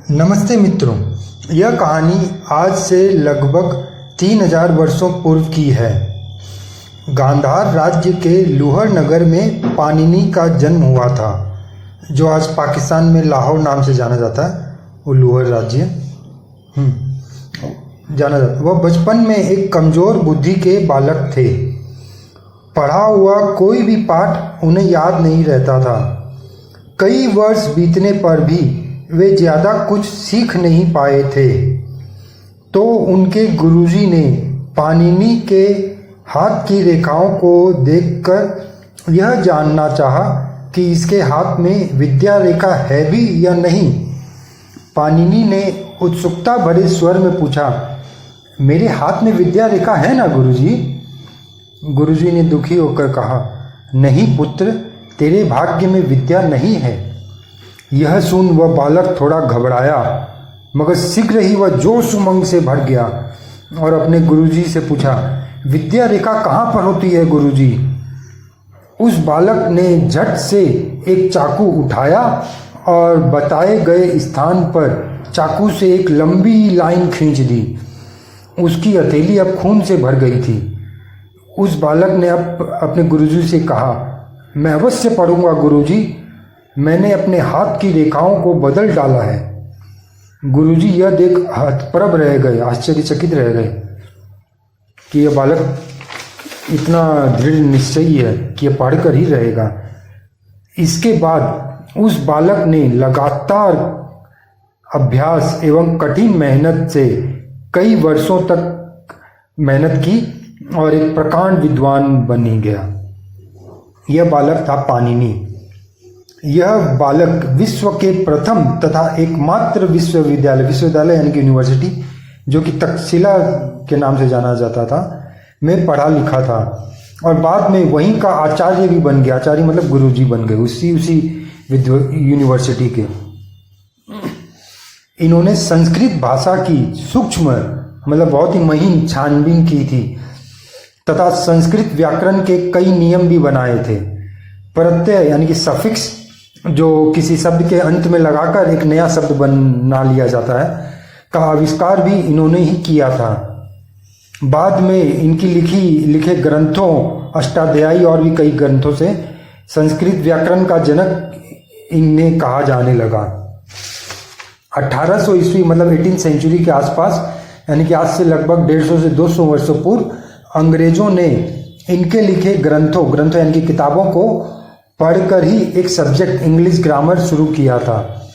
नमस्ते मित्रों, यह कहानी आज से लगभग 3000 वर्षों पूर्व की है। गांधार राज्य के लूहर नगर में पाणिनि का जन्म हुआ था, जो आज पाकिस्तान में लाहौर नाम से जाना जाता है। वो लूहर राज्य जाना जाता। वह बचपन में एक कमज़ोर बुद्धि के बालक थे। पढ़ा हुआ कोई भी पाठ उन्हें याद नहीं रहता था। कई वर्ष बीतने पर भी वे ज़्यादा कुछ सीख नहीं पाए थे। तो उनके गुरुजी ने पाणिनि के हाथ की रेखाओं को देखकर यह जानना चाहा कि इसके हाथ में विद्या रेखा है भी या नहीं। पाणिनि ने उत्सुकता भरे स्वर में पूछा, मेरे हाथ में विद्या रेखा है ना गुरुजी? गुरुजी ने दुखी होकर कहा, नहीं पुत्र, तेरे भाग्य में विद्या नहीं है। यह सुन वह बालक थोड़ा घबराया, मगर शीघ्र ही वह जोश उमंग से भर गया और अपने गुरुजी से पूछा, विद्या रेखा कहाँ पर होती है गुरुजी? उस बालक ने झट से एक चाकू उठाया और बताए गए स्थान पर चाकू से एक लंबी लाइन खींच दी। उसकी हथेली अब खून से भर गई थी। उस बालक ने अब अपने गुरुजी से कहा, मैं अवश्य पढ़ूंगा गुरुजी, मैंने अपने हाथ की रेखाओं को बदल डाला है। गुरुजी यह देख हतप्रभ रह गए, आश्चर्यचकित रह गए कि यह बालक इतना दृढ़ निश्चयी है कि यह पढ़कर ही रहेगा। इसके बाद उस बालक ने लगातार अभ्यास एवं कठिन मेहनत से कई वर्षों तक मेहनत की और एक प्रकांड विद्वान बन गया। यह बालक था पाणिनि। यह बालक विश्व के प्रथम तथा एकमात्र विश्वविद्यालय यानी कि यूनिवर्सिटी, जो कि तक्षशिला के नाम से जाना जाता था, में पढ़ा लिखा था और बाद में वहीं का आचार्य भी बन गया। आचार्य मतलब गुरुजी बन गए उसी यूनिवर्सिटी के। इन्होंने संस्कृत भाषा की सूक्ष्म मतलब बहुत ही महीन छानबीन की थी तथा संस्कृत व्याकरण के कई नियम भी बनाए थे। प्रत्यय यानी कि सफिक्स, जो किसी शब्द के अंत में लगाकर एक नया शब्द बना लिया जाता है, का आविष्कार भी इन्होंने ही किया था। बाद में इनकी लिखे ग्रंथों, अष्टाध्यायी और भी कई ग्रंथों से संस्कृत व्याकरण का जनक इन्हें कहा जाने लगा। 1800 ईस्वी मतलब 18वीं सेंचुरी के आसपास, यानी कि आज से लगभग 150 से 200 वर्षों पूर्व, अंग्रेजों ने इनके लिखे ग्रंथों यानी कि किताबों को पढ़कर ही एक सब्जेक्ट इंग्लिश ग्रामर शुरू किया था।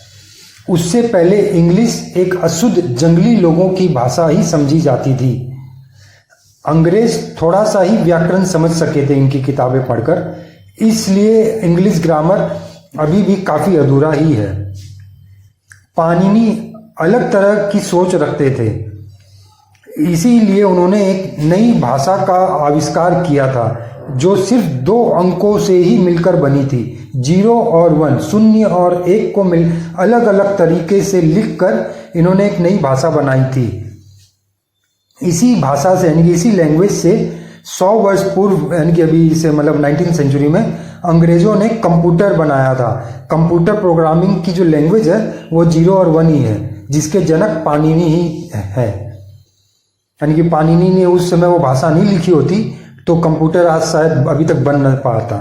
उससे पहले इंग्लिश एक अशुद्ध जंगली लोगों की भाषा ही समझी जाती थी। अंग्रेज थोड़ा सा ही व्याकरण समझ सके थे इनकी किताबें पढ़कर, इसलिए इंग्लिश ग्रामर अभी भी काफ़ी अधूरा ही है। पाणिनि अलग तरह की सोच रखते थे, इसीलिए उन्होंने एक नई भाषा का आविष्कार किया था जो सिर्फ 2 अंकों से ही मिलकर बनी थी। 0 और 1, 0 और 1 को अलग अलग तरीके से लिखकर इन्होंने एक नई भाषा बनाई थी। इसी भाषा से यानी कि इसी लैंग्वेज से 100 वर्ष पूर्व यानी कि अभी से मतलब 19वीं सेंचुरी में अंग्रेजों ने कंप्यूटर बनाया था। कंप्यूटर प्रोग्रामिंग की जो लैंग्वेज है वो 0 और 1 ही है, जिसके जनक पाणिनि ही है। यानी कि पाणिनि ने उस समय वो भाषा नहीं लिखी होती तो कंप्यूटर आज शायद अभी तक बन न पाता।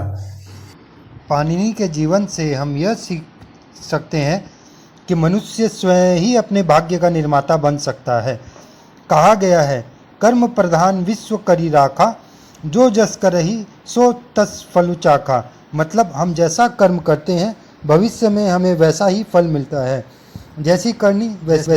पाणिनि के जीवन से हम यह सीख सकते हैं कि मनुष्य स्वयं ही अपने भाग्य का निर्माता बन सकता है। कहा गया है, कर्म प्रधान विश्व करी राखा, जो जस करहि सो तस फलु चाखा। मतलब हम जैसा कर्म करते हैं भविष्य में हमें वैसा ही फल मिलता है। जैसी करनी वैसे